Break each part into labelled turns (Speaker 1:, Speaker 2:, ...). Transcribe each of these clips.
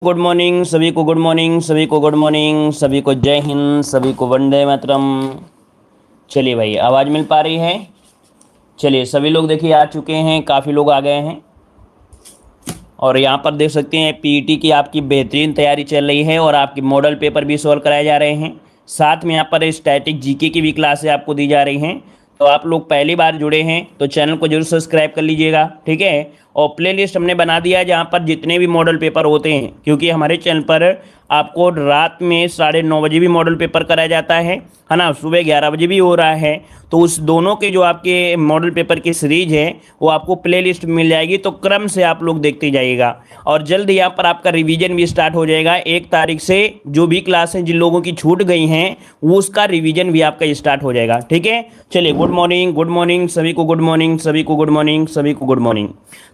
Speaker 1: Good morning सभी को, good morning सभी को, गुड मॉर्निंग सभी को, जय हिंद सभी को, वंदे मातरम। चलिए भाई, आवाज़ मिल पा रही है? चलिए, सभी लोग देखिए आ चुके हैं, काफ़ी लोग आ गए हैं और यहाँ पर देख सकते हैं पीईटी की आपकी बेहतरीन तैयारी चल रही है और आपके मॉडल पेपर भी सॉल्व कराए जा रहे हैं। साथ में यहाँ पर स्टैटिक जीके की भी क्लासें आपको दी जा रही हैं। तो आप लोग पहली बार जुड़े हैं तो चैनल को जरूर सब्सक्राइब कर लीजिएगा, ठीक है। और प्ले लिस्ट हमने बना दिया है जहाँ पर जितने भी मॉडल पेपर होते हैं, क्योंकि हमारे चैनल पर आपको रात में 9:30 भी मॉडल पेपर कराया जाता है ना, सुबह 11 बजे भी हो रहा है। तो उस दोनों के जो आपके मॉडल पेपर की सीरीज है वो आपको प्ले लिस्ट मिल जाएगी, तो क्रम से आप लोग देखते जाइएगा। और जल्द यहाँ पर आपका रिवीजन भी स्टार्ट हो जाएगा 1 तारीख से। जो भी क्लासें जिन लोगों की छूट गई हैं वो उसका रिवीजन भी आपका स्टार्ट हो जाएगा, ठीक है। चलिए, गुड मॉर्निंग सभी को, गुड मॉर्निंग सभी को, गुड मॉर्निंग सभी को, गुड मॉर्निंग।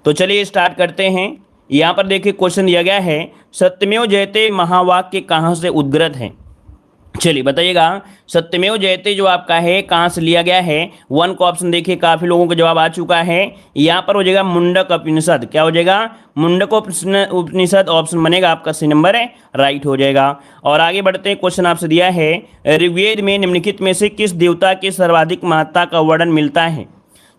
Speaker 1: तो चलिए स्टार्ट करते हैं। यहाँ पर देखिए क्वेश्चन दिया गया है, सत्यमेव जयते महावाक्य कहाँ से उद्गृत है? चलिए बताइएगा, सत्यमेव जयते जो आपका है कहाँ से लिया गया है? 1 का ऑप्शन देखिए, काफी लोगों का जवाब आ चुका है। यहाँ पर हो जाएगा मुंडक उपनिषद। क्या हो जाएगा? मुंडक उपनिषद ऑप्शन बनेगा आपका सी नंबर है, राइट हो जाएगा। और आगे बढ़ते हैं, क्वेश्चन आपसे दिया है, ऋग्वेद में निम्नलिखित में से किस देवता की सर्वाधिक महत्ता का वर्णन मिलता है?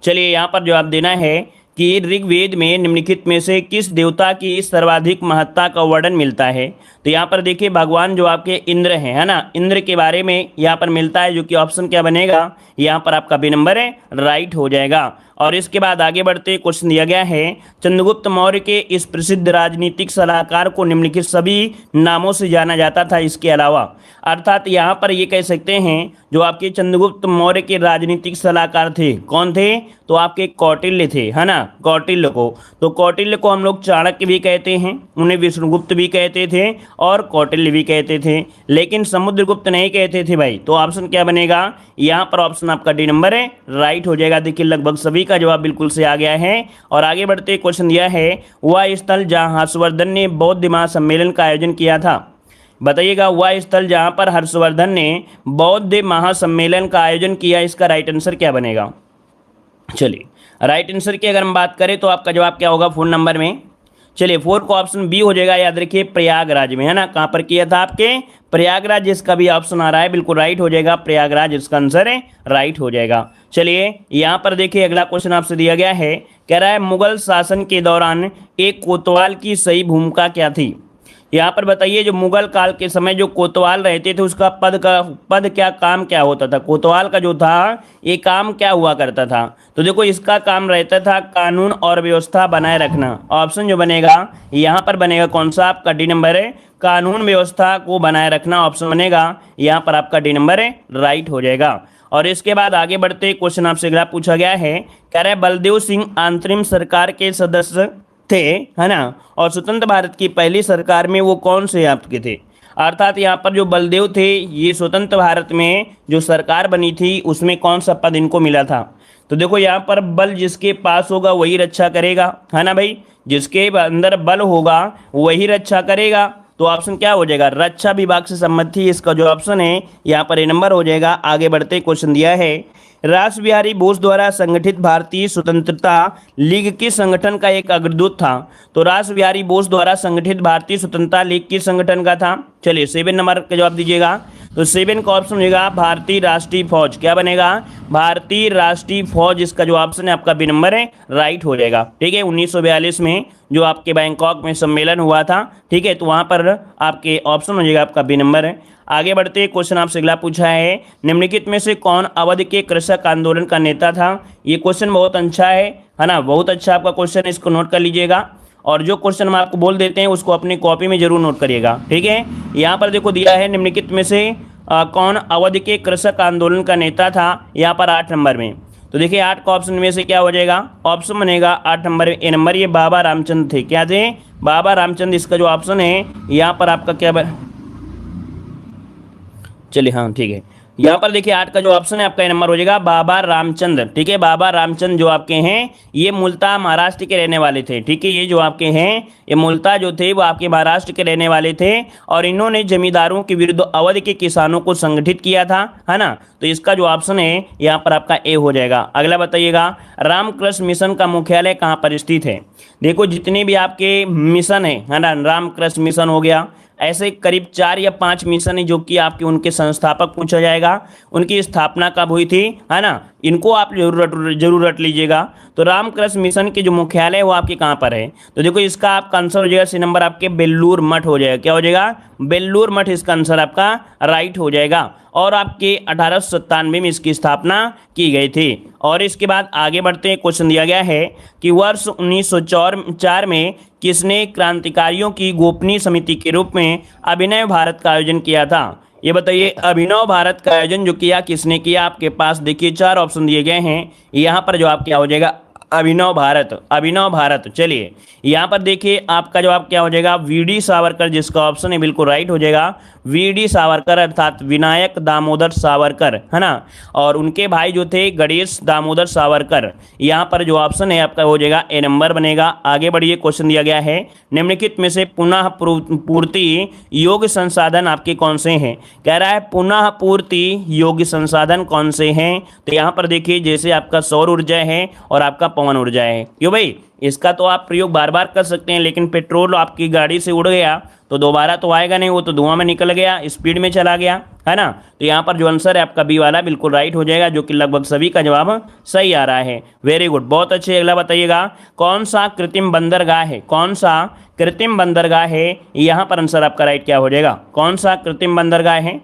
Speaker 1: चलिए यहाँ पर जवाब देना है कि ऋग्वेद में निम्नलिखित में से किस देवता की सर्वाधिक महत्ता का वर्णन मिलता है? तो यहाँ पर देखिए भगवान जो आपके इंद्र हैं, है ना, इंद्र के बारे में यहाँ पर मिलता है, जो कि ऑप्शन क्या बनेगा? यहाँ पर आपका बी नंबर है, राइट हो जाएगा। और इसके बाद आगे बढ़ते क्वेश्चन दिया गया है, चंद्रगुप्त मौर्य के इस प्रसिद्ध राजनीतिक सलाहकार को निम्नलिखित सभी नामों से जाना जाता था इसके अलावा। अर्थात यहाँ पर ये कह सकते हैं जो आपके चंद्रगुप्त मौर्य के राजनीतिक सलाहकार थे, कौन थे? तो आपके कौटिल्य थे, है ना, कौटिल्य को। तो कौटिल्य को हम लोग चाणक्य भी कहते हैं, उन्हें विष्णुगुप्त भी कहते थे और कौटिल्य भी कहते थे, लेकिन समुद्रगुप्त नहीं कहते थे भाई। तो ऑप्शन क्या बनेगा? यहाँ पर ऑप्शन आपका डी नंबर है, राइट हो जाएगा। देखिए लगभग सभी का जवाब बिल्कुल से आ गया है। और आगे बढ़ते क्वेश्चन दिया है, वह स्थल जहाँ हर्षवर्धन ने बौद्ध महासम्मेलन का आयोजन किया था। बताइएगा, वह स्थल जहाँ पर हर्षवर्धन ने बौद्ध महासम्मेलन का आयोजन किया, इसका राइट आंसर क्या बनेगा? चलिए, राइट आंसर की अगर हम बात करें तो आपका जवाब क्या होगा 4 नंबर में? चलिए 4 का ऑप्शन बी हो जाएगा, याद रखिए प्रयागराज में, है ना। कहाँ पर किया था? आपके प्रयागराज, जिसका भी ऑप्शन आ रहा है बिल्कुल राइट हो जाएगा, प्रयागराज इसका आंसर है, राइट हो जाएगा। चलिए यहाँ पर देखिए अगला क्वेश्चन आपसे दिया गया है, कह रहा है मुगल शासन के दौरान एक कोतवाल की सही भूमिका क्या थी? यहाँ पर बताइए, जो मुगल काल के समय जो कोतवाल रहते थे उसका पद क्या, काम क्या होता था? कोतवाल का जो था ये काम क्या हुआ करता था? तो देखो इसका काम रहता था कानून और व्यवस्था बनाए रखना। ऑप्शन जो बनेगा यहाँ पर बनेगा कौन सा? आपका डी नंबर है, कानून व्यवस्था को बनाए रखना ऑप्शन बनेगा यहाँ पर आपका डी नंबर है, राइट हो जाएगा। और इसके बाद आगे बढ़ते क्वेश्चन आपसे अगला पूछा गया है, कह रहा है बलदेव सिंह अंतरिम सरकार के सदस्य थे, है ना, और स्वतंत्र भारत की पहली सरकार में वो कौन से आपके थे? अर्थात यहाँ पर जो बलदेव थे ये स्वतंत्र भारत में जो सरकार बनी थी उसमें कौन सा पद इनको मिला था? तो देखो यहाँ पर बल जिसके पास होगा वही रक्षा करेगा, है ना भाई, जिसके अंदर बल होगा वही रक्षा करेगा। तो ऑप्शन क्या हो जाएगा? रक्षा विभाग से संबंधित थी, इसका जो ऑप्शन है यहाँ पर ए नंबर हो जाएगा। आगे बढ़ते क्वेश्चन दिया है, रास बिहारी बोस द्वारा संगठित भारतीय स्वतंत्रता लीग किस संगठन का एक अग्रदूत था? तो रास बिहारी बोस द्वारा संगठित भारतीय स्वतंत्रता लीग किस संगठन का था? चलिए 7 नंबर का जवाब दीजिएगा। तो 7 का ऑप्शन होगा भारतीय राष्ट्रीय फौज। क्या बनेगा? भारतीय राष्ट्रीय फौज, इसका जो ऑप्शन है आपका बी नंबर है, राइट हो जाएगा, ठीक है। 1942 में जो आपके बैंकॉक में सम्मेलन हुआ था, ठीक है, तो वहां पर आपके ऑप्शन हो जाएगा आपका बी नंबर है। आगे बढ़ते क्वेश्चन आपसे अगला पूछा है, निम्नलिखित में से कौन अवध के कृषक आंदोलन का नेता था? ये क्वेश्चन बहुत अच्छा है ना, बहुत अच्छा आपका क्वेश्चन है, इसको नोट कर लीजिएगा। और जो क्वेश्चन हम आपको बोल देते हैं उसको अपनी कॉपी में जरूर नोट करिएगा, ठीक है। यहाँ पर देखो दिया है, निम्नलिखित में से कौन अवध के कृषक आंदोलन का नेता था? यहाँ पर 8 नंबर में। तो देखिए 8 का ऑप्शन में से क्या हो जाएगा? ऑप्शन बनेगा 8 नंबर ए नंबर, ये बाबा रामचंद्र थे। क्या थे? बाबा रामचंद्र, इसका जो ऑप्शन है यहाँ पर आपका क्या चलिए हाँ ठीक है, यहाँ पर देखिए 8 का जो ऑप्शन है आपका ये नंबर हो जाएगा बाबा रामचंद्र। ठीक है, बाबा रामचंद्र जो आपके हैं ये मूलतः महाराष्ट्र के रहने वाले थे। ठीक है, ये जो आपके हैं ये मूलतः जो थे वो आपके महाराष्ट्र के रहने वाले थे और इन्होंने जमींदारों के विरुद्ध अवध के किसानों को संगठित किया था, है ना। तो इसका जो ऑप्शन है यहाँ पर आपका ए हो जाएगा। अगला बताइएगा, रामकृष्ण मिशन का मुख्यालय कहाँ पर स्थित है। देखो जितने भी आपके मिशन है ना, रामकृष्ण मिशन हो गया, ऐसे करीब 4 या 5 मिशन है जो कि आपके उनके संस्थापक पूछा जाएगा, उनकी स्थापना कब हुई थी, है ना। इनको आप जरूर रट लीजिएगा। तो रामकृष्ण मिशन के जो मुख्यालय है वो आपके कहाँ पर है, तो देखो इसका आपका आंसर हो जाएगा सी नंबर आपके बेल्लूर मठ हो जाएगा। क्या हो जाएगा, बेल्लूर मठ इसका आंसर आपका राइट हो जाएगा। और आपके 1897 में इसकी स्थापना की गई थी। और इसके बाद आगे बढ़ते हैं, क्वेश्चन दिया गया है कि वर्ष 1904 में किसने क्रांतिकारियों की गोपनीय समिति के रूप में अभिनव भारत का आयोजन किया था। ये बताइए, अभिनव भारत का आयोजन जो किया किसने किया। आपके पास देखिए 4 ऑप्शन दिए गए हैं, यहाँ पर जो आप क्या हो जाएगा अभिनव भारत, अभिनव भारत। चलिए यहाँ पर देखिए आपका जवाब क्या हो जाएगा वीडी सावरकर, जिसका ऑप्शन है बिल्कुल राइट हो जाएगा वीडी सावरकर अर्थात विनायक दामोदर सावरकर, है ना। और उनके भाई जो थे गणेश दामोदर सावरकर। यहाँ पर जो ऑप्शन है आपका हो जाएगा ए नंबर बनेगा। आगे बढ़िए, क्वेश्चन दिया गया है निम्नलिखित में से पुनः पूर्ति योग्य संसाधन आपके कौन से हैं। कह रहा है पुनः पूर्ति योग्य संसाधन कौन से हैं। तो यहाँ पर देखिए जैसे आपका सौर ऊर्जा है और आपका पवन ऊर्जा है। क्यों भाई, इसका तो आप प्रयोग बार बार कर सकते हैं, लेकिन पेट्रोल आपकी गाड़ी से उड़ गया तो दोबारा तो आएगा नहीं, वो तो धुआं में निकल गया, स्पीड में चला गया, है ना। तो यहाँ पर जो आंसर है आपका बी वाला बिल्कुल राइट हो जाएगा, जो कि लगभग सभी का जवाब सही आ रहा है। वेरी गुड, बहुत अच्छे। अगला बताइएगा, कौन सा कृत्रिम बंदरगाह है, कौन सा कृत्रिम बंदरगाह है। यहाँ पर आंसर आपका राइट क्या हो जाएगा, कौन सा कृत्रिम बंदरगाह है।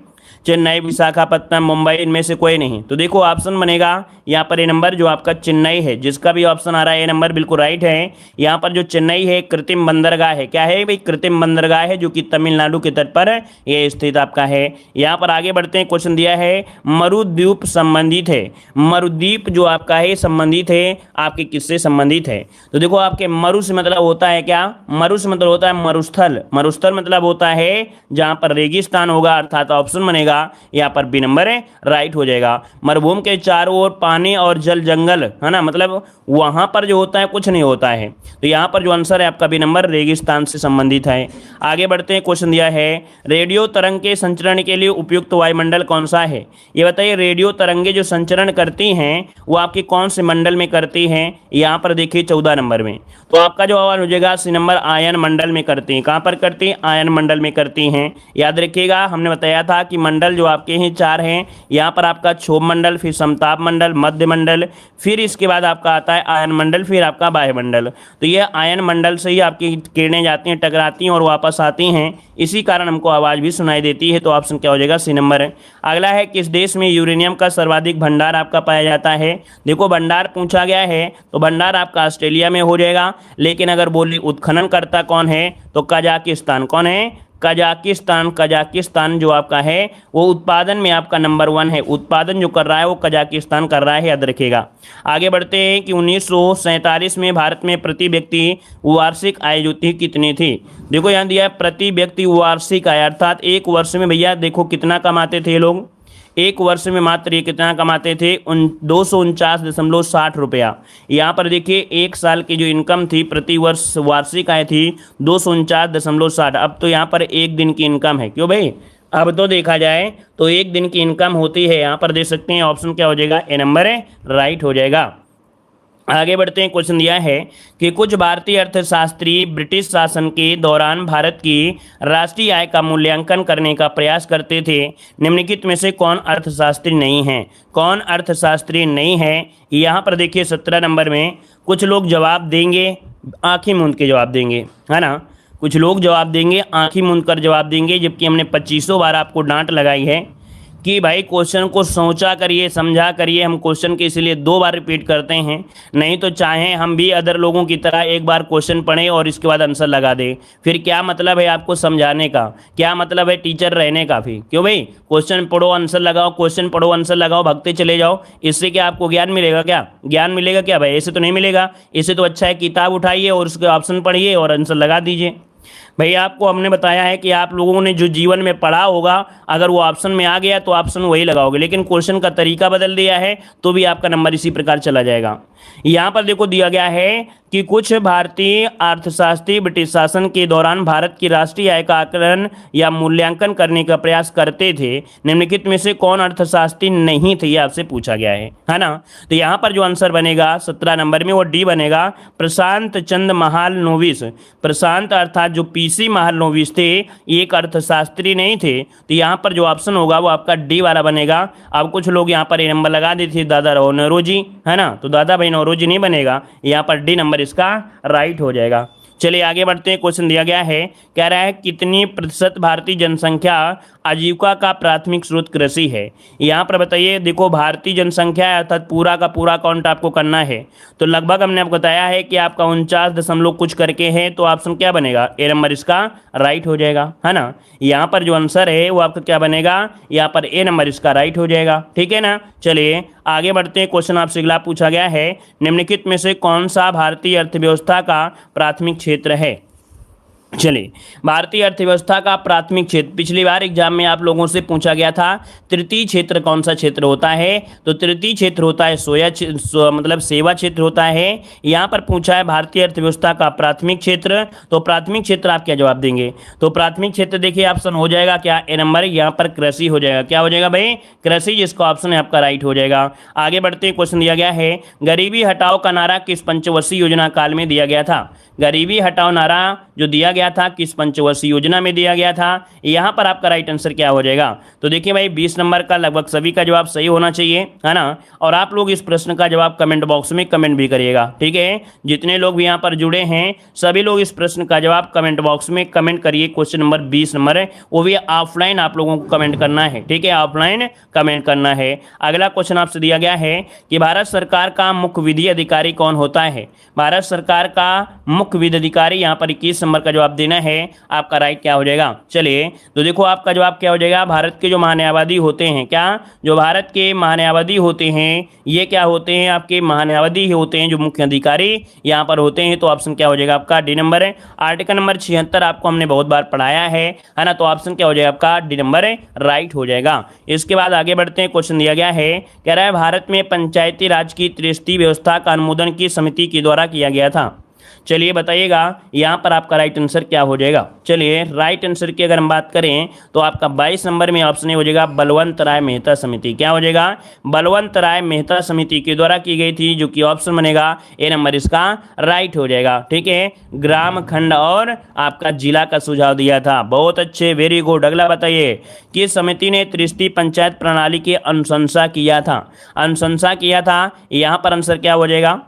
Speaker 1: चेन्नई, विशाखापट्टनम, मुंबई, इनमें से कोई नहीं। तो देखो ऑप्शन बनेगा यहाँ पर ए नंबर जो आपका चेन्नई है, जिसका भी ऑप्शन आ रहा है ए नंबर बिल्कुल राइट है। यहाँ पर जो चेन्नई है कृत्रिम बंदरगाह है, क्या है भाई कृत्रिम बंदरगाह है, जो कि तमिलनाडु के तट पर ये स्थित आपका है। यहाँ पर आगे बढ़ते हैं, क्वेश्चन दिया है मरुद्वीप संबंधित है। मरुद्वीप जो आपका है संबंधित है आपके किससे संबंधित है। तो देखो आपके मरु से मतलब होता है क्या, मरु से मतलब होता है मरुस्थल, मरुस्थल मतलब होता है जहाँ पर रेगिस्तान होगा, अर्थात ऑप्शन बनेगा यहाँ पर बी नंबर है राइट हो जाएगा। मरुभूमि के चारों ओर पानी और जल जंगल, है ना, मतलब वहां पर जो होता है कुछ नहीं होता है। तो यहाँ पर जो आंसर है आपका बी नंबर रेगिस्तान से संबंधित है। आगे बढ़ते हैं, क्वेश्चन दिया है रेडियो तरंग के संचरण के लिए उपयुक्त वायुमंडल कौन सा है। ये बताइए रेडियो तरंगे जो संचरण करती हैं वो आपके कौन से मंडल में करती हैं। यहाँ पर देखिए 14 नंबर में। तो आपका जो जवाब हो जाएगा सी नंबर आयन मंडल में करती हैं। कहाँ पर करती हैं, आयन मंडल में करती हैं। याद रखिएगा हमने बताया था कि मंडल जो आपके हैं 4 हैं। यहाँ पर आपका क्षोभ मंडल, फिर समताप मंडल, मध्य मंडल, फिर इसके बाद आपका आता है आयन मंडल, फिर आपका बाह्य मंडल। तो ये आयन मंडल से ही आपकी किरणें जाती हैं, टकराती हैं और वापस आती हैं, इसी कारण हमको आवाज़ भी सुनाई देती है। तो ऑप्शन क्या हो जाएगा सी नंबर है। अगला है किस देश में यूरेनियम का सर्वाधिक भंडार आपका पाया जाता है। देखो भंडार पूछा गया है तो भंडार आपका ऑस्ट्रेलिया में हो जाएगा, लेकिन अगर बोली उत्खनन करता कौन है तो कजाकिस्तान। कौन है, कजाकिस्तान। कजाकिस्तान जो आपका है वो उत्पादन में आपका नंबर 1 है, उत्पादन जो कर रहा है वो कजाकिस्तान कर रहा है, याद रखिएगा। आगे बढ़ते हैं कि 1947 में भारत में प्रति व्यक्ति वार्षिक आय जो थी कितनी थी। देखो यहाँ दिया है प्रति व्यक्ति वार्षिक आय, अर्थात एक वर्ष में भैया देखो कितना कमाते थे लोग, एक वर्ष में मात्र ये कितना कमाते थे 249.60 रुपया। यहाँ पर देखिए एक साल की जो इनकम थी प्रति वर्ष वार्षिक आय थी 249.60। अब तो यहाँ पर एक दिन की इनकम है। क्यों भाई, अब तो देखा जाए तो एक दिन की इनकम होती है। यहाँ पर देख सकते हैं ऑप्शन क्या हो जाएगा ए नंबर है राइट हो जाएगा। आगे बढ़ते हैं, क्वेश्चन दिया है कि कुछ भारतीय अर्थशास्त्री ब्रिटिश शासन के दौरान भारत की राष्ट्रीय आय का मूल्यांकन करने का प्रयास करते थे। निम्नलिखित में से कौन अर्थशास्त्री नहीं है, कौन अर्थशास्त्री नहीं है। यहाँ पर देखिए 17 नंबर में कुछ लोग जवाब देंगे आंखें मूंद के जवाब देंगे, है ना, कुछ लोग जवाब देंगे आंखें मूंद कर जवाब देंगे, जबकि हमने 2500 बार आपको डांट लगाई है कि भाई क्वेश्चन को सोचा करिए, समझा करिए। हम क्वेश्चन के इसलिए 2 बार रिपीट करते हैं, नहीं तो चाहें हम भी अदर लोगों की तरह एक बार क्वेश्चन पढ़ें और इसके बाद आंसर लगा दें, फिर क्या मतलब है आपको समझाने का, क्या मतलब है टीचर रहने का फिर। क्यों भाई, क्वेश्चन पढ़ो आंसर लगाओ, क्वेश्चन पढ़ो आंसर लगाओ, भगते चले जाओ, इससे क्या आपको ज्ञान मिलेगा, क्या ज्ञान मिलेगा क्या भाई, ऐसे तो नहीं मिलेगा। इससे तो अच्छा है किताब उठाइए और उसके ऑप्शन पढ़िए और आंसर लगा दीजिए। भाई आपको हमने बताया है कि आप लोगों ने जो जीवन में पढ़ा होगा अगर वो ऑप्शन में आ गया तो ऑप्शन वही लगाओगे, लेकिन क्वेश्चन का तरीका बदल दिया है तो भी आपका नंबर इसी प्रकार चला जाएगा। यहां पर देखो दिया गया है कि कुछ भारतीय अर्थशास्त्री ब्रिटिश शासन के दौरान भारत की राष्ट्रीय आय का आकलन या मूल्यांकन करने का प्रयास करते थे, निम्नलिखित में से कौन अर्थशास्त्री नहीं थे, ये आपसे पूछा गया है ना। तो यहां पर जो आंसर बनेगा 17 नंबर में वो डी बनेगा, प्रशांत चंद्र महालनोबिस। प्रशांत अर्थात जो पीसी महालनोबिस थे एक अर्थशास्त्री नहीं थे, तो यहाँ पर जो ऑप्शन होगा वो आपका डी वाला बनेगा। अब कुछ लोग यहाँ पर ये नंबर लगा देते थे दादा नौरोजी, है ना, तो दादा भाई नौरोजी नहीं बनेगा, यहाँ पर डी नंबर इसका राइट हो जाएगा। चलिए आगे बढ़ते हैं। क्वेश्चन दिया गया है, कह रहा है कितनी प्रतिशत भारतीय जनसंख्या आजीविका का प्राथमिक स्रोत कृषि है। यहाँ पर बताइए, देखो भारतीय जनसंख्या है अर्थात पूरा का पूरा काउंट आपको करना है, तो लगभग हमने आपको बताया है कि आपका 49 दशमलव कुछ करके है, तो ऑप्शन क्या बनेगा, ए नंबर इसका राइट हो जाएगा, है ना। यहाँ पर जो आंसर है वो आपका क्या बनेगा, यहाँ पर ए नंबर इसका राइट हो जाएगा, ठीक है ना। चलिए आगे बढ़ते हैं। क्वेश्चन आपसे अगला पूछा गया है, निम्नलिखित में से कौन सा भारतीय अर्थव्यवस्था का प्राथमिक क्षेत्र है। चलिए भारतीय अर्थव्यवस्था का प्राथमिक क्षेत्र, पिछली बार एग्जाम में आप लोगों से पूछा गया था तृतीय क्षेत्र कौन सा क्षेत्र होता है, तो तृतीय क्षेत्र होता है मतलब सेवा क्षेत्र होता है। यहाँ पर पूछा है भारतीय अर्थव्यवस्था का प्राथमिक क्षेत्र, तो प्राथमिक क्षेत्र आप क्या जवाब देंगे, तो प्राथमिक क्षेत्र देखिए ऑप्शन हो जाएगा क्या, ए नंबर, यहाँ पर कृषि हो जाएगा, क्या हो जाएगा भाई, कृषि, जिसका ऑप्शन है आपका राइट हो जाएगा। आगे बढ़ते हैं। क्वेश्चन दिया गया है, गरीबी हटाओ का नारा किस पंचवर्षीय योजना काल में दिया गया था। गरीबी हटाओ नारा जो दिया गया था किस पंचवर्षीय योजना में दिया गया था, यहाँ पर आपका राइट आंसर क्या हो जाएगा, तो देखिए भाई 20 नंबर का लगभग सभी का जवाब सही होना चाहिए, है ना। और आप लोग इस प्रश्न का जवाब कमेंट बॉक्स में कमेंट भी करिएगा, ठीक है। जितने लोग भी यहाँ पर जुड़े हैं सभी लोग इस प्रश्न का जवाब कमेंट बॉक्स में कमेंट करिए। क्वेश्चन नंबर 20 नंबर है, वो भी ऑफलाइन आप लोगों को कमेंट करना है, ठीक है, ऑफलाइन कमेंट करना है। अगला क्वेश्चन आपसे दिया गया है कि भारत सरकार का मुख्य विधि अधिकारी कौन होता है। भारत सरकार का मुख्य विधि अधिकारी, यहाँ पर 21 नंबर का जवाब देना है, आपका राइट क्या हो जाएगा। चलिए तो देखो आपका जवाब क्या हो जाएगा, भारत के जो महान्यायवादी होते हैं, क्या जो भारत के महान्यायवादी होते हैं ये क्या होते हैं, आपके महान्यायवादी होते हैं जो मुख्य अधिकारी यहाँ पर होते हैं, तो ऑप्शन क्या हो जाएगा आपका डी नंबर है। आर्टिकल नंबर 76 आपको हमने बहुत बार पढ़ाया है ना, तो ऑप्शन क्या हो जाएगा आपका डी नंबर राइट हो जाएगा। इसके बाद आगे बढ़ते हैं। क्वेश्चन दिया गया है, कह रहा है भारत में पंचायती राज की त्रिस्तरीय व्यवस्था का अनुमोदन किस समिति के द्वारा किया गया था। चलिए बताइएगा यहाँ पर आपका राइट आंसर क्या हो जाएगा। चलिए राइट आंसर की अगर हम बात करें तो आपका 22 नंबर में ऑप्शन हो जाएगा बलवंत राय मेहता समिति, क्या हो जाएगा, बलवंत राय मेहता समिति के द्वारा की गई थी, जो कि ऑप्शन बनेगा ए नंबर इसका राइट हो जाएगा, ठीक है। ग्राम खंड और आपका जिला का सुझाव दिया था, बहुत अच्छे, वेरी गुड। अगला बताइए किस समिति ने त्रिस्तरीय पंचायत प्रणाली की अनुशंसा किया था, अनुशंसा किया था, यहाँ पर आंसर क्या हो जाएगा।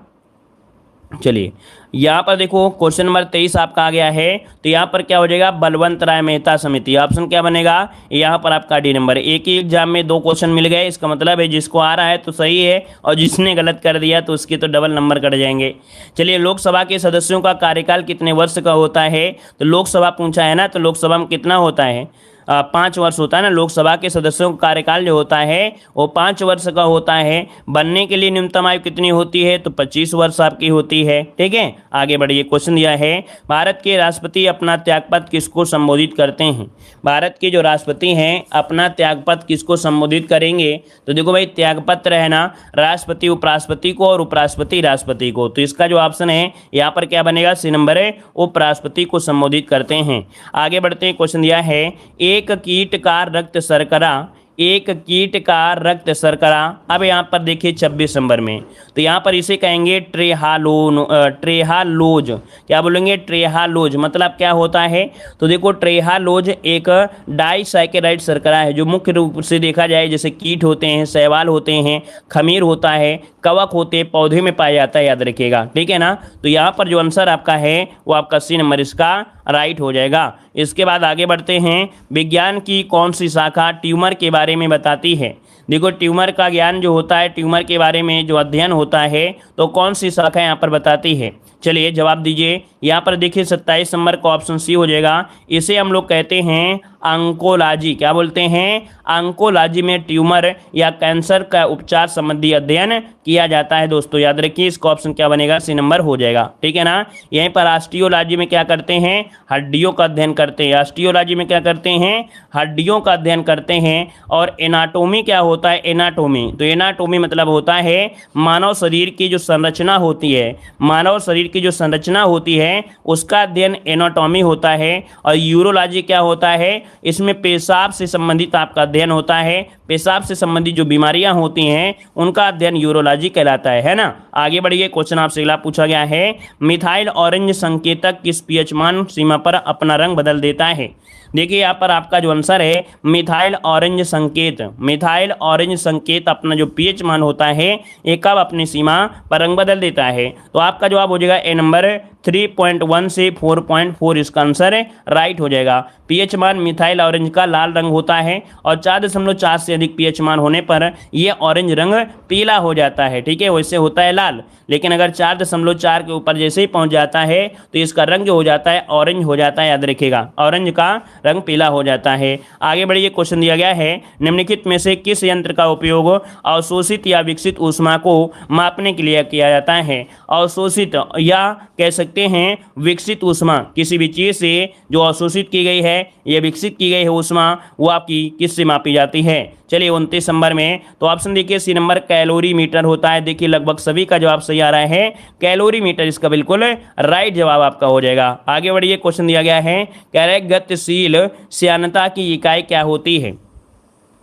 Speaker 1: चलिए यहाँ पर देखो क्वेश्चन नंबर 23 आपका आ गया है, तो यहाँ पर क्या हो जाएगा, बलवंत राय मेहता समिति, ऑप्शन क्या बनेगा, यहाँ पर आपका डी नंबर। एक ही एग्जाम में 2 क्वेश्चन मिल गए, इसका मतलब है जिसको आ रहा है तो सही है, और जिसने गलत कर दिया तो उसके तो डबल नंबर कट जाएंगे। चलिए लोकसभा के सदस्यों का कार्यकाल कितने वर्ष का होता है, तो लोकसभा पूछा है ना, तो लोकसभा में कितना होता है, 5 वर्ष होता है ना। लोकसभा के सदस्यों का कार्यकाल जो होता है वो 5 वर्ष का होता है। बनने के लिए न्यूनतम आयु कितनी होती है, तो 25 वर्ष आपकी होती है, ठीक है। आगे बढ़िए। क्वेश्चन दिया है, भारत के राष्ट्रपति अपना त्यागपत्र किसको संबोधित करते हैं। भारत के जो राष्ट्रपति हैं अपना त्यागपत्र किसको संबोधित करेंगे, तो देखो भाई त्यागपत्र है ना, राष्ट्रपति उपराष्ट्रपति को और उपराष्ट्रपति राष्ट्रपति को, तो इसका जो ऑप्शन है यहाँ पर क्या बनेगा, सी नंबर है, उपराष्ट्रपति को संबोधित करते हैं। आगे बढ़ते हैं। क्वेश्चन दिया है, एक कीट का रक्त शर्करा, एक कीट का रक्त शर्करा, अब यहाँ पर देखिए 26 नंबर में, तो यहाँ पर इसे कहेंगे ट्रेहालोज, क्या बोलेंगे, ट्रेहालोज, मतलब क्या होता है, तो देखो ट्रेहालोज एक डाइसैकेराइड शर्करा है, जो मुख्य रूप से देखा जाए जैसे कीट होते हैं, शैवाल होते हैं, खमीर होता है, कवक होते हैं, पौधे में पाया जाता है, याद रखिएगा, ठीक है ना। तो यहाँ पर जो आंसर आपका है वो आपका सी नंबर इसका राइट हो जाएगा। इसके बाद आगे बढ़ते हैं। विज्ञान की कौन सी शाखा ट्यूमर के बारे में बताती है। देखो ट्यूमर का ज्ञान जो होता है, ट्यूमर के बारे में जो अध्ययन होता है, तो कौन सी शाखा यहाँ पर बताती है। चलिए जवाब दीजिए। यहाँ पर देखिए 27 नंबर का ऑप्शन सी हो जाएगा। इसे हम लोग कहते हैं ऑन्कोलॉजी, क्या बोलते हैं, ऑन्कोलॉजी में ट्यूमर या कैंसर का उपचार संबंधी अध्ययन किया जाता है। दोस्तों याद रखिए इसका ऑप्शन क्या बनेगा, सी नंबर हो जाएगा, ठीक है ना। यहीं पर ऑस्टियोलॉजी में क्या करते हैं, हड्डियों का अध्ययन करते हैं। ऑस्टियोलॉजी में क्या करते हैं, हड्डियों का अध्ययन करते हैं। और एनाटोमी क्या होता है, एनाटोमी, तो एनाटोमी मतलब होता है मानव शरीर की जो संरचना होती है, मानव शरीर की जो संरचना होती है उसका अध्ययन एनाटोमी होता है। और यूरोलॉजी क्या होता है, इसमें पेशाब से संबंधित आपका अध्ययन होता है, पेशाब से संबंधित जो बीमारियां होती हैं उनका अध्ययन यूरोलॉजी कहलाता है ना। आगे बढ़िए, क्वेश्चन आपसे अगला पूछा गया है, मिथाइल ऑरेंज संकेतक किस पीएच मान सीमा पर अपना रंग बदल देता है। देखिए यहाँ पर आपका जो आंसर है मिथाइल ऑरेंज संकेत, मिथाइल ऑरेंज संकेत अपना जो पीएच मान होता है ये कब अपनी सीमा पर रंग बदल देता है। तो आपका जवाब हो जाएगा ए नंबर 3.1 से 4.4, इसका आंसर राइट हो जाएगा। पीएच मान मिथाइल ऑरेंज का लाल रंग होता है और 4.4 से अधिक पीएच मान होने पर यह ऑरेंज रंग पीला हो जाता है, ठीक है, वैसे होता है लाल। लेकिन अगर 4.4 के ऊपर जैसे ही पहुंच जाता है तो इसका रंग जो हो जाता है ऑरेंज हो जाता है, याद रखिएगा, ऑरेंज का रंग पीला हो जाता है। आगे बढ़िए, क्वेश्चन दिया गया है, निम्नलिखित में से किस यंत्र का उपयोग अवशोषित या विकसित ऊष्मा को मापने के लिए किया जाता है। अवशोषित या कह सकते हैं विकसित ऊष्मा, किसी भी चीज से जो अवशोषित की गई है या विकसित की गई है ऊष्मा वो आपकी किससे मापी जाती है। चलिए 29 नंबर में, तो ऑप्शन देखिए सी नंबर कैलोरीमीटर होता है। देखिए लगभग सभी का जवाब सही आ रहा है, कैलोरीमीटर इसका बिल्कुल राइट जवाब आपका हो जाएगा। आगे बढ़िए, क्वेश्चन दिया गया है, कह रहे गतिशील श्यानता की इकाई क्या होती है।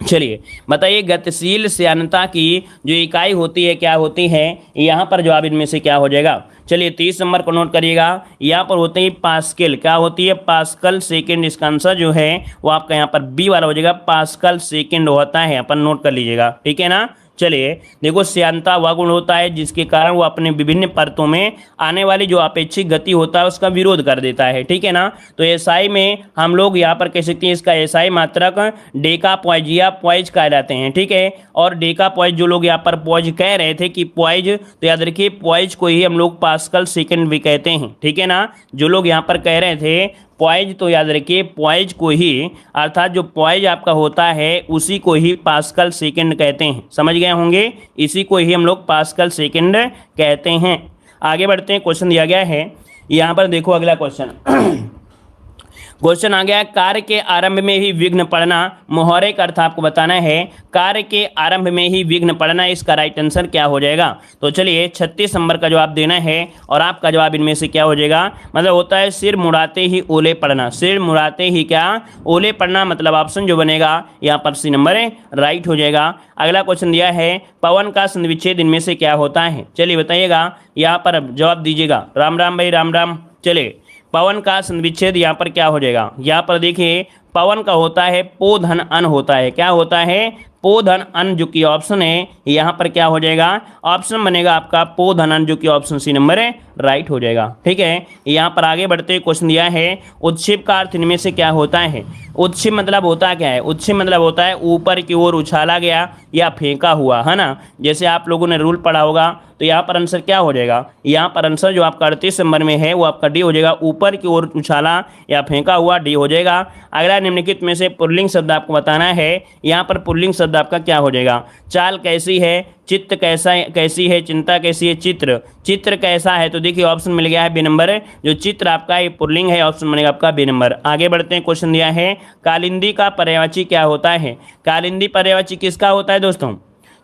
Speaker 1: चलिए बताइए, गतिशील श्यानता की जो इकाई होती है क्या होती है, यहाँ पर जवाब इनमें से क्या हो जाएगा। चलिए 30 नंबर को नोट करिएगा, यहाँ पर होते हैं पास्कल, क्या होती है, पास्कल सेकंड, इसका आंसर जो है वो आपका यहाँ पर बी वाला हो जाएगा, पास्कल सेकंड होता है, अपन नोट कर लीजिएगा, ठीक है ना। चलिए देखो, श्यानता वह गुण होता है जिसके कारण वो अपने विभिन्न परतों में आने वाली जो अपेक्षित गति होता है उसका विरोध कर देता है, ठीक है ना। तो एसआई में हम लोग यहाँ पर कह सकते हैं इसका एसआई मात्रक डेका पॉइज या पॉइज कहलाते हैं, ठीक है। और डेका पॉइज जो लोग यहाँ पर पॉइज कह रहे थे कि पॉइज, तो याद रखिए पॉइज को ही हम लोग पास्कल सेकंड भी कहते हैं, ठीक है ना। जो लोग यहाँ पर कह रहे थे पॉइज, तो याद रखिए पॉइज को ही, अर्थात जो पॉइज आपका होता है उसी को ही पास्कल सेकंड कहते हैं, समझ गए होंगे, इसी को ही हम लोग पास्कल सेकंड कहते हैं। आगे बढ़ते हैं, क्वेश्चन दिया गया है यहाँ पर, देखो अगला क्वेश्चन क्वेश्चन आ गया है, कार्य के आरंभ में ही विघ्न पड़ना, मुहावरे का अर्थ आपको बताना है। कार्य के आरंभ में ही विघ्न पड़ना, इसका राइट आंसर क्या हो जाएगा। तो चलिए 36 नंबर का जवाब देना है और आपका जवाब इनमें से क्या हो जाएगा, मतलब होता है सिर मुड़ाते ही ओले पड़ना, सिर मुड़ाते ही क्या ओले पड़ना, मतलब ऑप्शन जो बनेगा यहाँ पर सी नंबर राइट हो जाएगा। अगला क्वेश्चन दिया है, पवन का संविच्छेद इनमें से क्या होता है। चलिए बताइएगा, यहाँ पर जवाब दीजिएगा। राम राम भाई, राम राम। चलिए पवन का संविच्छेद यहाँ पर क्या हो जाएगा, यहाँ पर देखिए पवन का होता है पो धन अन होता है, क्या होता है, पो धन अन, जो कि ऑप्शन है यहाँ पर क्या हो जाएगा, ऑप्शन बनेगा आपका पो धन अन, जो कि ऑप्शन सी नंबर राइट हो जाएगा, ठीक है। यहाँ पर आगे बढ़ते क्वेश्चन दिया है, उच्छिप का अर्थ इनमें से क्या होता है। उच्छिप मतलब होता क्या है, उच्छिप मतलब होता है ऊपर की ओर उछाला गया या फेंका हुआ, है ना। जैसे आप लोगों ने रूल पढ़ा होगा, तो यहाँ पर आंसर क्या हो जाएगा, यहाँ पर आंसर जो आपका 38 नंबर में है वो आपका डी हो जाएगा, ऊपर की ओर उछाला या फेंका हुआ, डी हो जाएगा। अगला निम्नलिखित में से पुल्लिंग शब्द आपको बताना है, यहाँ पर पुल्लिंग शब्द आपका क्या हो जाएगा, चाल कैसी है, चित्त कैसी है, चिंता कैसी है, चित्र, चित्र कैसा है। तो देखिए ऑप्शन मिल गया है बी नंबर, जो चित्र आपका ये पुल्लिंग है, ऑप्शन बनेगा आपका बी नंबर। आगे बढ़ते हैं, क्वेश्चन दिया है, कालिंदी का पर्यायवाची क्या होता है। कालिंदी पर्यायवाची किसका होता है दोस्तों,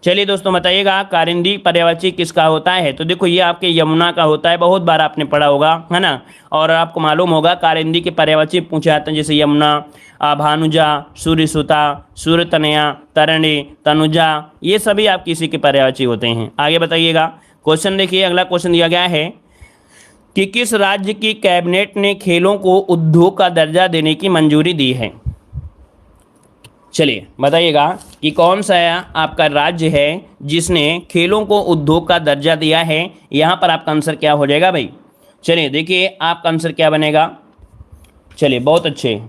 Speaker 1: चलिए दोस्तों बताइएगा, कालिंदी पर्यायवाची किसका होता है। तो देखो ये आपके यमुना का होता है, बहुत बार आपने पढ़ा होगा, है ना। और आपको मालूम होगा कालिंदी के पर्यायवाची पूछे जाते हैं, जैसे यमुना, भानुजा, सूर्यसुता, सूर्यतनया, तरणी, तनुजा, ये सभी आप किसी के पर्यायवाची होते हैं। आगे बताइएगा, क्वेश्चन देखिए, अगला क्वेश्चन दिया गया है कि किस राज्य की कैबिनेट ने खेलों को उद्योग का दर्जा देने की मंजूरी दी है। चलिए बताइएगा कि कौन सा आपका राज्य है जिसने खेलों को उद्योग का दर्जा दिया है। यहाँ पर आपका आंसर क्या हो जाएगा भाई, चलिए देखिए आपका आंसर क्या बनेगा। चलिए बहुत अच्छे,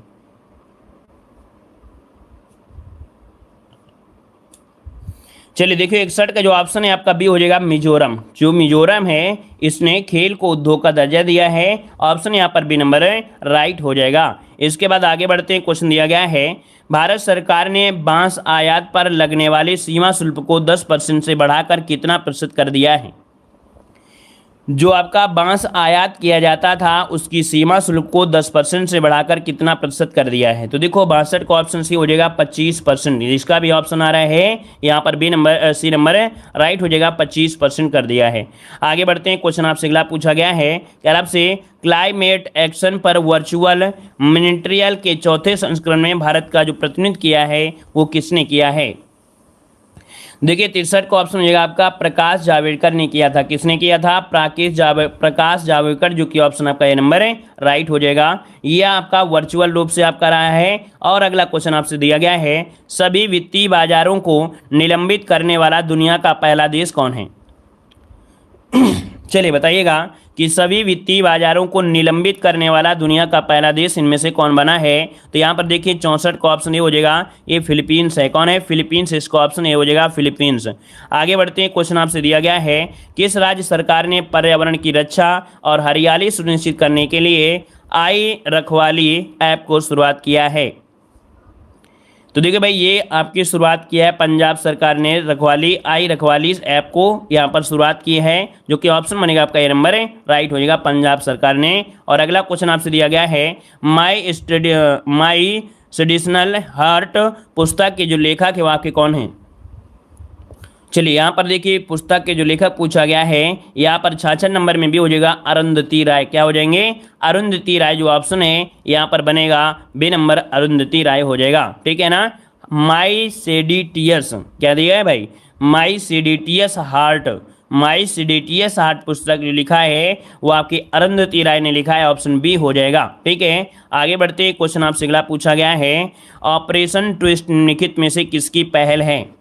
Speaker 1: चलिए देखिए 61 का जो ऑप्शन है आपका बी हो जाएगा, मिजोरम। जो मिजोरम है इसने खेल को उद्योग का दर्जा दिया है, ऑप्शन यहाँ पर बी नंबर राइट हो जाएगा। इसके बाद आगे बढ़ते हैं, क्वेश्चन दिया गया है, भारत सरकार ने बांस आयात पर लगने वाले सीमा शुल्क को 10% से बढ़ाकर कितना प्रतिशत कर दिया है। जो आपका बांस आयात किया जाता था उसकी सीमा शुल्क को 10% से बढ़ाकर कितना प्रतिशत कर दिया है? तो देखो 62 का ऑप्शन सी हो जाएगा 25%। इसका भी ऑप्शन आ रहा है यहाँ पर बी नंबर, सी नंबर है, राइट हो जाएगा, 25% कर दिया है। आगे बढ़ते हैं, क्वेश्चन आपसे अगला पूछा गया है कि आपसे क्लाइमेट एक्शन पर वर्चुअल मॉनिटरियल के चौथे संस्करण में भारत का जो प्रतिनिधित्व किया है वो किसने किया है? देखिए 63 का ऑप्शन हो जाएगा आपका प्रकाश जावड़ेकर ने किया था। किसने किया था? प्रकाश जावड़ेकर, जो कि ऑप्शन आपका ए नंबर है, राइट हो जाएगा। यह आपका वर्चुअल रूप से आपका रहा है। और अगला क्वेश्चन आपसे दिया गया है, सभी वित्तीय बाजारों को निलंबित करने वाला दुनिया का पहला देश कौन है? चलिए बताइएगा कि सभी वित्तीय बाजारों को निलंबित करने वाला दुनिया का पहला देश इनमें से कौन बना है? तो यहाँ पर देखिए 64 का ऑप्शन ए हो जाएगा, ये फिलीपींस है। कौन है? फिलीपींस। इसका ऑप्शन ए हो जाएगा फिलीपींस। आगे बढ़ते हैं, क्वेश्चन आपसे दिया गया है, किस राज्य सरकार ने पर्यावरण की रक्षा और हरियाली सुनिश्चित करने के लिए आई रखवाली ऐप को शुरुआत किया है? तो देखिए भाई, ये आपकी शुरुआत किया है पंजाब सरकार ने, रखवाली ऐप को यहाँ पर शुरुआत की है, जो कि ऑप्शन बनेगा आपका ये नंबर है, राइट हो जाएगा, पंजाब सरकार ने। और अगला क्वेश्चन आपसे दिया गया है, माई ट्रेडिशनल हार्ट पुस्तक के जो लेखक है वो आपके कौन है? चलिए यहाँ पर देखिए पुस्तक के जो लेखक पूछा गया है, यहाँ पर 66 नंबर में भी हो जाएगा अरुंधति राय। क्या हो जाएंगे? अरुंधति राय। जो ऑप्शन है यहाँ पर बनेगा बी नंबर, अरुंधति राय हो जाएगा, ठीक है ना। माई सेडिटियस, क्या दिया है भाई? माई सेडिटियस हार्ट पुस्तक जो लिखा है वो आपकी अरुंधति राय ने लिखा है, ऑप्शन बी हो जाएगा, ठीक है। आगे बढ़ते, क्वेश्चन आपसे अगला पूछा गया है, ऑपरेशन ट्विस्ट निम्नलिखित में से किसकी पहल है?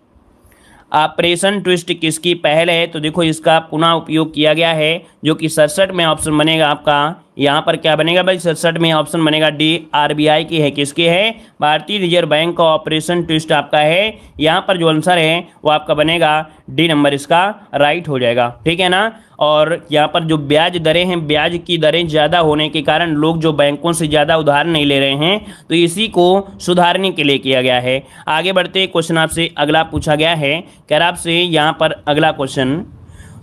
Speaker 1: ऑपरेशन ट्विस्ट किसकी पहल है? तो देखो इसका पुनः उपयोग किया गया है, जो कि 67 में ऑप्शन बनेगा आपका, यहाँ पर क्या बनेगा भाई? 67 में ऑप्शन बनेगा डी, आरबीआई की है। किसकी है? भारतीय रिजर्व बैंक का ऑपरेशन ट्विस्ट आपका है। यहाँ पर जो आंसर है वो आपका बनेगा डी नंबर, इसका राइट हो जाएगा, ठीक है ना। और यहाँ पर जो ब्याज दरें हैं, ब्याज की दरें ज़्यादा होने के कारण लोग जो बैंकों से ज़्यादा उधार नहीं ले रहे हैं, तो इसी को सुधारने के लिए किया गया है। आगे बढ़ते, क्वेश्चन आपसे अगला पूछा गया है, क्या आपसे यहाँ पर अगला क्वेश्चन,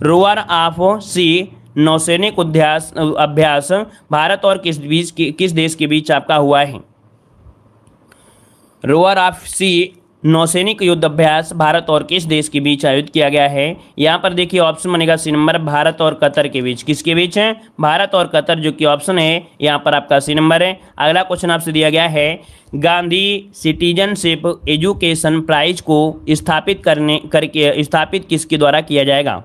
Speaker 1: रोअर ऑफ सी नौसैनिक अभ्यास भारत और किस देश के बीच आपका हुआ है? रोअर ऑफ सी नौसैनिक युद्ध अभ्यास भारत और किस देश के बीच आयोजित किया गया है? यहाँ पर देखिए ऑप्शन बनेगा सी नंबर, भारत और कतर के बीच। किसके बीच है? भारत और कतर, जो कि ऑप्शन है यहाँ पर आपका सी नंबर है। अगला क्वेश्चन आपसे दिया गया है, गांधी सिटीजनशिप एजुकेशन प्राइज को स्थापित किसके द्वारा किया जाएगा?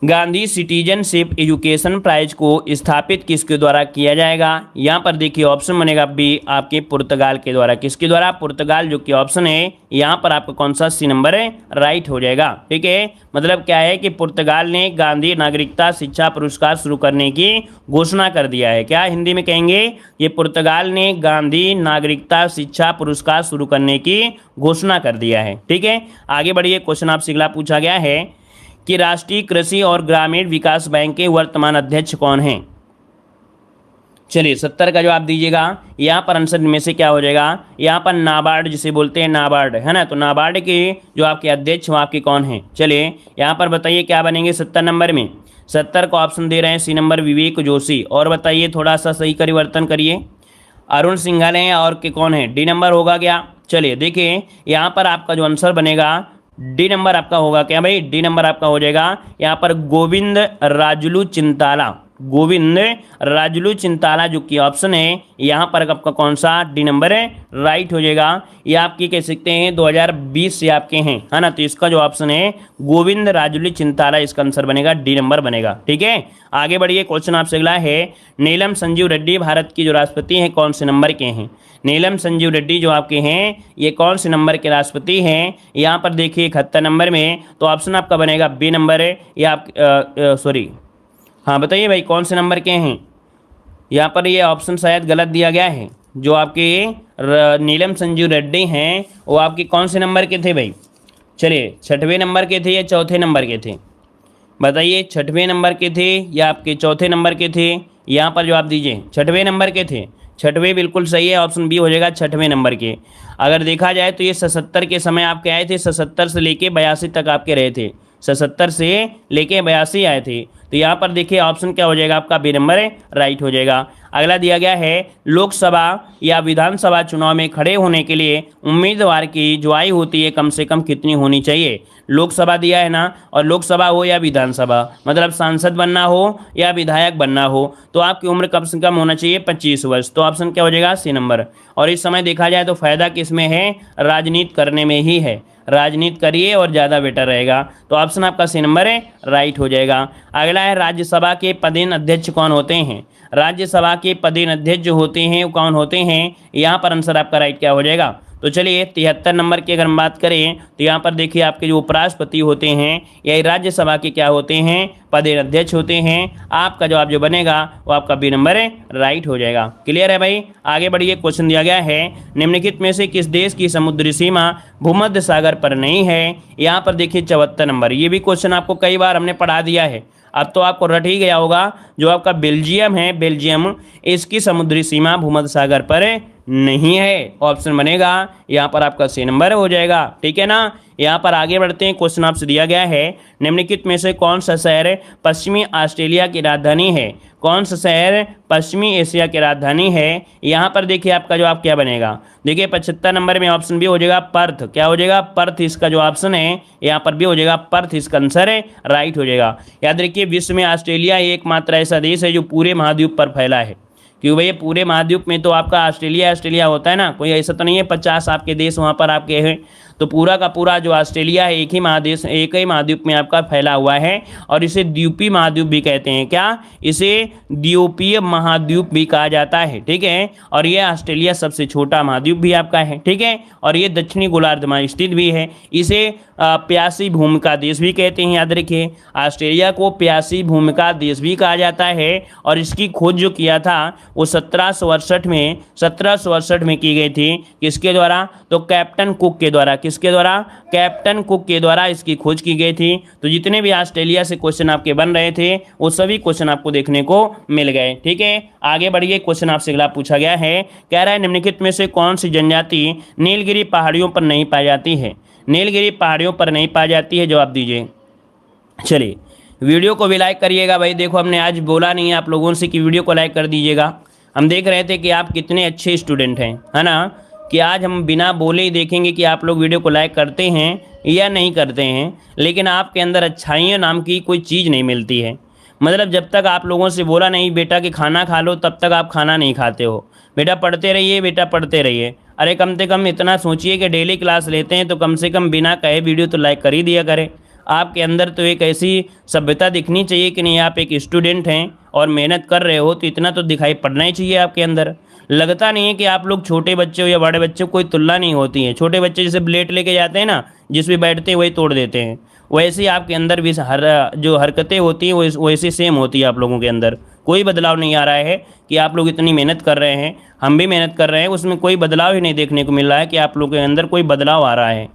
Speaker 1: गांधी सिटीजनशिप एजुकेशन प्राइज को स्थापित किसके द्वारा किया जाएगा? यहाँ पर देखिए ऑप्शन बनेगा बी, आपके पुर्तगाल के द्वारा। किसके द्वारा? पुर्तगाल, जो कि ऑप्शन है यहाँ पर आपका कौन सा? सी नंबर है, राइट हो जाएगा, ठीक है। मतलब क्या है कि पुर्तगाल ने गांधी नागरिकता शिक्षा पुरस्कार शुरू करने की घोषणा कर दिया है। क्या हिंदी में कहेंगे? ये पुर्तगाल ने गांधी नागरिकता शिक्षा पुरस्कार शुरू करने की घोषणा कर दिया है, ठीक है। आगे बढ़िए, क्वेश्चन आपसे अगला पूछा गया है कि राष्ट्रीय कृषि और ग्रामीण विकास बैंक के वर्तमान अध्यक्ष कौन हैं? चलिए 70 का जवाब दीजिएगा। यहाँ पर आंसर में से क्या हो जाएगा? यहाँ पर नाबार्ड, जिसे बोलते हैं नाबार्ड, है ना। तो नाबार्ड के जो आपके अध्यक्ष वो आपके कौन हैं? चलिए यहाँ पर बताइए क्या बनेंगे 70 नंबर में। 70 का ऑप्शन दे रहे हैं सी नंबर, विवेक जोशी। और बताइए, थोड़ा सा सही परिवर्तन करिए। अरुण सिंघल हैं और के कौन है? डी नंबर होगा क्या? चलिए देखिए यहाँ पर आपका जो आंसर बनेगा डी नंबर आपका होगा क्या भाई? डी नंबर आपका हो जाएगा यहाँ पर गोविंद राजुलू चिंताला, जो कि ऑप्शन है यहाँ पर आपका कौन सा? डी नंबर है, राइट हो जाएगा। ये आपकी कह सकते हैं 2020 से आपके हैं, है ना। तो इसका जो ऑप्शन है गोविंद राजुलू चिंताला, इसका आंसर बनेगा डी नंबर बनेगा, ठीक है। आगे बढ़िए, क्वेश्चन आपसे अगला है, नीलम संजीव रेड्डी भारत की जो राष्ट्रपति हैं कौन से नंबर के हैं? नीलम संजीव रेड्डी जो आपके हैं ये कौन से नंबर के राष्ट्रपति हैं? यहाँ पर देखिए 71 नंबर में, तो ऑप्शन आपका बनेगा बी नंबर है। ये आप सॉरी, हाँ बताइए भाई कौन से नंबर के हैं? यहाँ पर ये ऑप्शन शायद गलत दिया गया है। जो आपके नीलम संजीव रेड्डी हैं वो आपके कौन से नंबर के थे भाई? चलिए 6वें नंबर के थे या चौथे नंबर के थे? बताइए 6वें नंबर के थे या आपके चौथे नंबर के थे? यहाँ पर जवाब दीजिए। 6वें नंबर के थे। 6वें बिल्कुल सही है, ऑप्शन बी हो जाएगा 6वें नंबर के। अगर देखा जाए तो ये 77 के समय आपके आए थे, 77 से लेके 82 तक आपके रहे थे, 77 से लेके 82 आए थे। तो यहाँ पर देखिए ऑप्शन क्या हो जाएगा आपका बी नंबर राइट हो जाएगा। अगला दिया गया है लोकसभा या विधानसभा चुनाव में खड़े होने के लिए उम्मीदवार की जो आयु होती है कम से कम कितनी होनी चाहिए। लोकसभा दिया है ना, और लोकसभा हो या विधानसभा, मतलब सांसद बनना हो या विधायक बनना हो, तो आपकी उम्र कम से कम होना चाहिए 25 वर्ष। तो ऑप्शन क्या हो जाएगा सी नंबर। और इस समय देखा जाए तो फायदा किसमें है, राजनीति करने में ही है। राजनीति करिए और ज़्यादा बेटर रहेगा। तो ऑप्शन आपका सी नंबर है राइट हो जाएगा। अगला है राज्यसभा के पदेन अध्यक्ष कौन होते हैं। राज्यसभा के पदेन अध्यक्ष जो होते हैं वो कौन होते हैं, यहाँ पर आंसर आपका राइट क्या हो जाएगा। तो चलिए 73 नंबर की अगर हम बात करें तो यहाँ पर देखिए आपके जो उपराष्ट्रपति होते हैं या राज्यसभा के क्या होते हैं, पदेन अध्यक्ष होते हैं। आपका जवाब जो बनेगा वो आपका बी नंबर है राइट हो जाएगा। क्लियर है भाई। आगे बढ़िए, क्वेश्चन दिया गया है निम्नलिखित में से किस देश की समुद्री सीमा भूमध्य सागर पर नहीं है। यहाँ पर देखिए 74 नंबर, ये भी क्वेश्चन आपको कई बार हमने पढ़ा दिया है, अब तो आपको रट ही गया होगा। जो आपका बेल्जियम है, बेल्जियम, इसकी समुद्री सीमा भूमध्य सागर पर नहीं है। ऑप्शन बनेगा यहाँ पर आपका सी नंबर हो जाएगा। ठीक है ना। यहाँ पर आगे बढ़ते हैं, क्वेश्चन आपसे दिया गया है निम्नलिखित में से कौन सा शहर पश्चिमी ऑस्ट्रेलिया की राजधानी है। कौन सा शहर पश्चिमी एशिया की राजधानी है। यहाँ पर देखिए आपका जवाब क्या बनेगा। देखिए 75 नंबर में ऑप्शन बी हो जाएगा पर्थ। क्या हो जाएगा, पर्थ इसका जो ऑप्शन है यहाँ पर भी हो जाएगा पर्थ, इसका आंसर है राइट हो जाएगा। याद रखिए विश्व में ऑस्ट्रेलिया एकमात्र ऐसा देश है जो पूरे महाद्वीप पर फैला है। क्योंकि भैया पूरे महाद्वीप में तो आपका ऑस्ट्रेलिया होता है ना, कोई ऐसा तो नहीं है 50 आपके देश वहाँ पर आपके हैं। तो पूरा का पूरा जो ऑस्ट्रेलिया है एक ही महाद्वीप में आपका फैला हुआ है, और इसे द्वीपीय महाद्वीप भी कहते हैं। क्या, इसे द्वीपीय महाद्वीप भी कहा जाता है। ठीक है। और ये ऑस्ट्रेलिया सबसे छोटा महाद्वीप भी आपका है। ठीक है। और ये दक्षिणी गोलार्ध में स्थित भी है। इसे प्यासी भूमि का देश भी कहते हैं। याद रखिए ऑस्ट्रेलिया को प्यासी भूमि का देश भी कहा जाता है। और इसकी खोज जो किया था वो 1768 में की गई थी। किसके द्वारा, तो कैप्टन कुक के द्वारा। किसके द्वारा, कैप्टन कुक के द्वारा इसकी खोज की गई थी। तो जितने भी ऑस्ट्रेलिया से क्वेश्चन आपके बन रहे थे वो सभी क्वेश्चन आपको देखने को मिल गए। ठीक है। आगे बढ़िए, क्वेश्चन आपसे अगला पूछा गया है, कह रहा है निम्नलिखित में से कौन सी जनजाति नीलगिरी पहाड़ियों पर नहीं पाई जाती है। नीलगिरी पहाड़ियों पर नहीं पाई जाती है, जवाब दीजिए। चलिए वीडियो को भी लाइक करिएगा भाई। देखो हमने आज बोला नहीं है आप लोगों से कि वीडियो को लाइक कर दीजिएगा। हम देख रहे थे कि आप कितने अच्छे स्टूडेंट हैं, है ना, कि आज हम बिना बोले ही देखेंगे कि आप लोग वीडियो को लाइक करते हैं या नहीं करते हैं। लेकिन आपके अंदर अच्छाइयों नाम की कोई चीज़ नहीं मिलती है। मतलब जब तक आप लोगों से बोला नहीं बेटा कि खाना खा लो, तब तक आप खाना नहीं खाते हो। बेटा पढ़ते रहिए, बेटा पढ़ते रहिए। अरे कम से कम इतना सोचिए कि डेली क्लास लेते हैं तो कम से कम बिना कहे वीडियो तो लाइक कर ही दिया करें। आपके अंदर तो एक ऐसी सभ्यता दिखनी चाहिए कि नहीं आप एक स्टूडेंट हैं और मेहनत कर रहे हो, तो इतना तो दिखाई पड़ना ही चाहिए आपके अंदर। लगता नहीं है कि आप लोग छोटे बच्चे हो या बड़े बच्चे हो, कोई तुलना नहीं होती है। छोटे बच्चे जैसे ब्लेड लेके जाते हैं ना, जिस भी बैठते हैं वही तोड़ देते हैं, वैसे ही आपके अंदर भी जो हरकतें होती हैं वो वैसे सेम होती है आप लोगों के अंदर। कोई बदलाव नहीं आ रहा है कि आप लोग इतनी मेहनत कर रहे हैं, हम भी मेहनत कर रहे हैं, उसमें कोई बदलाव ही नहीं देखने को मिल रहा है कि आप लोगों के अंदर कोई बदलाव आ रहा है।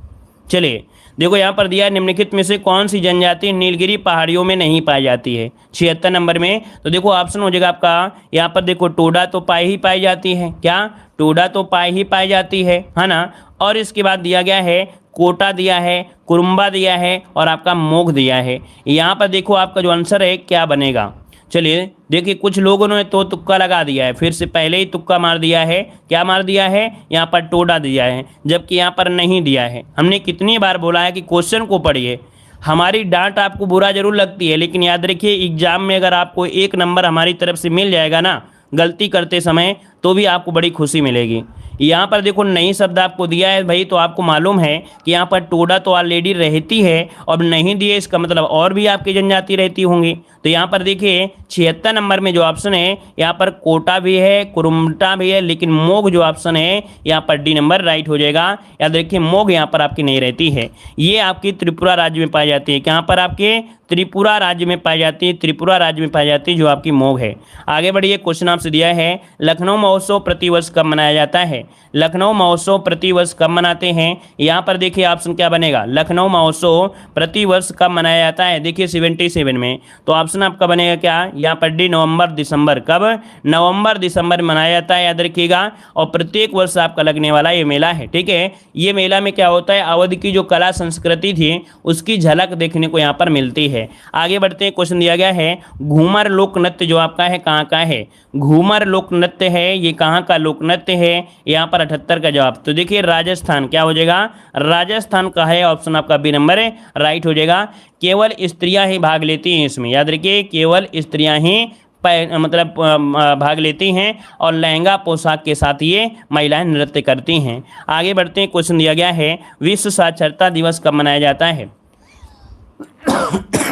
Speaker 1: चलिए देखो यहाँ पर दिया है निम्नलिखित में से कौन सी जनजाति नीलगिरी पहाड़ियों में नहीं पाई जाती है। 76 नंबर में तो देखो ऑप्शन हो जाएगा आपका यहाँ पर देखो टोडा तो पाई जाती है। क्या, टोडा तो पाई जाती है ना। और इसके बाद दिया गया है कोटा दिया है, कुरुम्बा दिया है और आपका मोग दिया है। यहाँ पर देखो आपका जो आंसर है क्या बनेगा। चलिए देखिए कुछ लोगों ने तो तुक्का लगा दिया है, फिर से पहले ही तुक्का मार दिया है। क्या मार दिया है, यहाँ पर टोडा दिया है, जबकि यहाँ पर नहीं दिया है। हमने कितनी बार बोला है कि क्वेश्चन को पढ़िए। हमारी डांट आपको बुरा जरूर लगती है, लेकिन याद रखिए एग्जाम में अगर आपको 1 नंबर हमारी तरफ से मिल जाएगा ना गलती करते समय, तो भी आपको बड़ी खुशी मिलेगी। यहाँ पर देखो नई शब्द आपको दिया है भाई, तो आपको मालूम है कि यहाँ पर टोडा तो ऑलरेडी रहती है और नहीं दिए, इसका मतलब और भी आपकी जनजाति रहती होंगी। तो यहाँ पर देखिए 76 नंबर में जो ऑप्शन है यहाँ पर कोटा भी है, कुरुमटा भी है, लेकिन मोग जो ऑप्शन है यहाँ पर डी नंबर राइट हो जाएगा। याद रखिए मोग यहाँ पर आपकी नहीं रहती है, ये आपकी त्रिपुरा राज्य में पाई जाती है। यहाँ पर आपके त्रिपुरा राज्य में पाई जाती है, त्रिपुरा राज्य में पाई जाती है जो आपकी मोग है। आगे बढ़िए, क्वेश्चन आपसे दिया है लखनऊ महोत्सव प्रतिवर्ष कब मनाया जाता है। लखनऊ महोत्सव प्रतिवर्ष कब मनाते हैं। यहाँ पर देखिए ऑप्शन क्या बनेगा, लखनऊ महोत्सव प्रतिवर्ष कब मनाया जाता है। देखिए 77 में, तो ऑप्शन ऑप्शन आपका बनेगा क्या, यहाँ पर डी नवंबर दिसंबर। कब, नवंबर दिसंबर में मनाया जाता है, याद रखिएगा। और प्रत्येक वर्ष आपका लगने वाला ये मेला है, ठीक है। ये मेला में क्या होता है, अवध की जो कला संस्कृति थी उसकी झलक देखने को यहाँ पर मिलती है। आगे बढ़ते हैं, क्वेश्चन दिया गया है घूमर लोक नृत्य जो आपका है कहाँ का है। घूमर लोक नृत्य है, ये कहाँ का लोक नृत्य है, यहाँ पर 78 का जवाब। तो देखिए राजस्थान, क्या हो जाएगा, राजस्थान का है, ऑप्शन आपका बी नंबर राइट हो जाएगा। केवल स्त्रियां ही भाग लेती हैं इसमें, याद रखिए केवल स्त्रियां ही मतलब भाग लेती हैं और लहंगा पोशाक के साथ ये महिलाएं नृत्य करती हैं। आगे बढ़ते हैं, क्वेश्चन दिया गया है विश्व साक्षरता दिवस कब मनाया जाता है।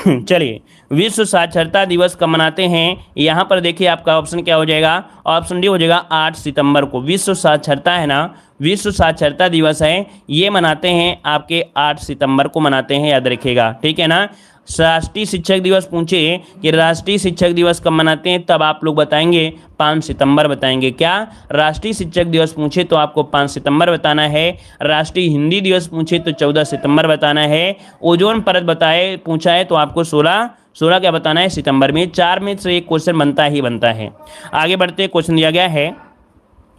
Speaker 1: चलिए, विश्व साक्षरता दिवस कब मनाते हैं, यहाँ पर देखिए आपका ऑप्शन क्या हो जाएगा, ऑप्शन डी हो जाएगा 8 सितंबर को। विश्व साक्षरता है ना, विश्व साक्षरता दिवस है, ये मनाते हैं आपके 8 सितंबर को मनाते हैं, याद रखिएगा, ठीक है ना। राष्ट्रीय शिक्षक दिवस पूछे कि राष्ट्रीय शिक्षक दिवस कब मनाते हैं, तब आप लोग बताएंगे 5 सितंबर बताएंगे। क्या, राष्ट्रीय शिक्षक दिवस पूछे तो आपको 5 सितंबर बताना है। राष्ट्रीय हिंदी दिवस पूछे तो 14 सितंबर बताना है। ओजोन परत बताए पूछा है तो आपको 16 क्या बताना है, सितंबर में। 4 में से एक क्वेश्चन बनता ही बनता है। आगे बढ़ते, क्वेश्चन दिया गया है,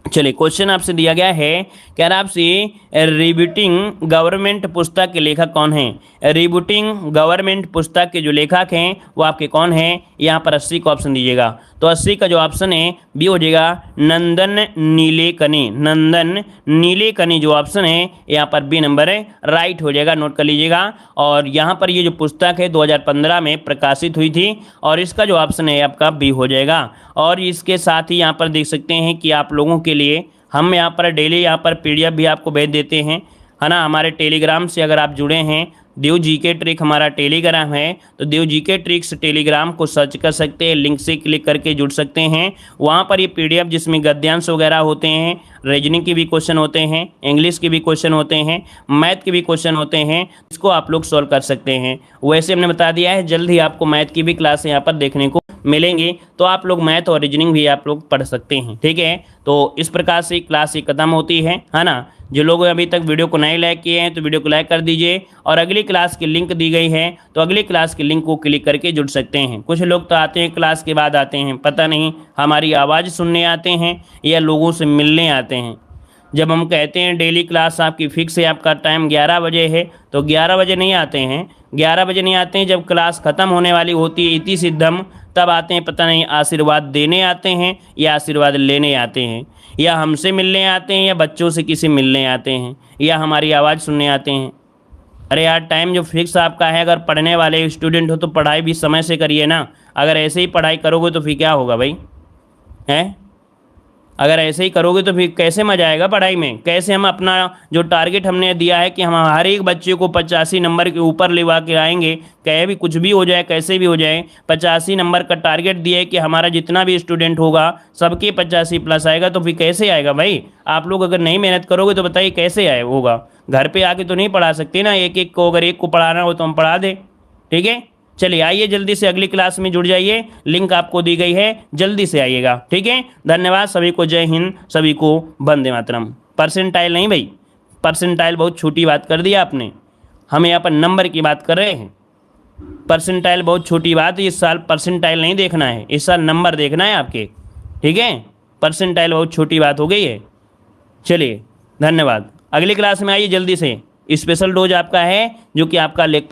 Speaker 1: चलिए क्वेश्चन आपसे दिया गया है, कह रहा आपसे रिबूटिंग गवर्नमेंट पुस्तक के लेखक कौन हैं। रिबूटिंग गवर्नमेंट पुस्तक के जो लेखक हैं वो आपके कौन हैं, यहाँ पर 80 का ऑप्शन दीजिएगा। तो 80 का जो ऑप्शन है बी हो जाएगा नंदन नीलेकनी। नंदन नीलेकनी जो ऑप्शन है यहाँ पर बी नंबर राइट हो जाएगा, नोट कर लीजिएगा। और यहाँ पर ये जो पुस्तक है 2015 में प्रकाशित हुई थी और इसका जो ऑप्शन है आपका बी हो जाएगा। और इसके साथ ही यहाँ पर देख सकते हैं कि आप लोगों के लिए हम यहाँ पर डेली यहाँ पर PDF भी आपको भेज देते हैं, है ना। हमारे टेलीग्राम से अगर आप जुड़े हैं, देव जी के ट्रिक हमारा टेलीग्राम है, तो देव जी के ट्रिक्स टेलीग्राम को सर्च कर सकते हैं, लिंक से क्लिक करके जुड़ सकते हैं। वहाँ पर ये PDF जिसमें गद्यांश वगैरह होते हैं, रीजनिंग के भी क्वेश्चन होते हैं, इंग्लिश के भी क्वेश्चन होते हैं, मैथ के भी क्वेश्चन होते हैं, इसको आप लोग सॉल्व कर सकते हैं। वैसे हमने बता दिया है जल्द ही आपको मैथ की भी क्लास यहाँ पर देखने को मिलेंगी, तो आप लोग मैथ और रीजनिंग भी आप लोग पढ़ सकते हैं, ठीक है। तो इस प्रकार से क्लास खत्म होती है ना। जो लोग अभी तक वीडियो को नहीं लाइक किए हैं तो वीडियो को लाइक कर दीजिए, और अगली क्लास की लिंक दी गई है तो अगली क्लास की लिंक को क्लिक करके जुड़ सकते हैं। कुछ लोग तो आते हैं क्लास के बाद आते हैं, पता नहीं हमारी आवाज़ सुनने आते हैं या लोगों से मिलने आते हैं। जब हम कहते हैं डेली क्लास आपकी फिक्स है, आपका टाइम 11 बजे है, तो 11 बजे नहीं आते हैं। 11 बजे नहीं आते हैं, जब क्लास ख़त्म होने वाली होती है इति सिद्धम तब आते हैं। पता नहीं आशीर्वाद देने आते हैं या आशीर्वाद लेने आते हैं, या हमसे मिलने आते हैं या बच्चों से किसी मिलने आते हैं, या हमारी आवाज़ सुनने आते हैं। अरे यार, टाइम जो फिक्स आपका है, अगर पढ़ने वाले स्टूडेंट हो तो पढ़ाई भी समय से करिए ना। अगर ऐसे ही पढ़ाई करोगे तो फिर क्या होगा भाई, हैं? अगर ऐसे ही करोगे तो फिर कैसे मजा आएगा पढ़ाई में, कैसे हम अपना जो टारगेट हमने दिया है कि हम हर एक बच्चे को 85 नंबर के ऊपर लेवा के आएंगे, कहे भी कुछ भी हो जाए कैसे भी हो जाए, 85 नंबर का टारगेट दिया है कि हमारा जितना भी स्टूडेंट होगा सबके 85 प्लस आएगा, तो फिर कैसे आएगा भाई। आप लोग अगर नहीं मेहनत करोगे तो बताइए कैसे आए होगा। घर पर आके तो नहीं पढ़ा सकते ना, एक एक को, अगर एक को पढ़ाना हो तो हम पढ़ा दें, ठीक है। चलिए आइए जल्दी से अगली क्लास में जुड़ जाइए, लिंक आपको दी गई है, जल्दी से आइएगा, ठीक है। धन्यवाद सभी को, जय हिंद, सभी को वंदे मातरम। परसेंटाइल नहीं भाई, परसेंटाइल बहुत छोटी बात कर दी आपने, हम यहाँ पर नंबर की बात कर रहे हैं। परसेंटाइल बहुत छोटी बात है, इस साल परसेंटाइल नहीं देखना है, इस साल नंबर देखना है आपके, ठीक है। परसेंटाइल बहुत छोटी बात हो गई है। चलिए धन्यवाद, अगली क्लास में आइए जल्दी से। स्पेशल डोज आपका है जो कि आपका लेक्चर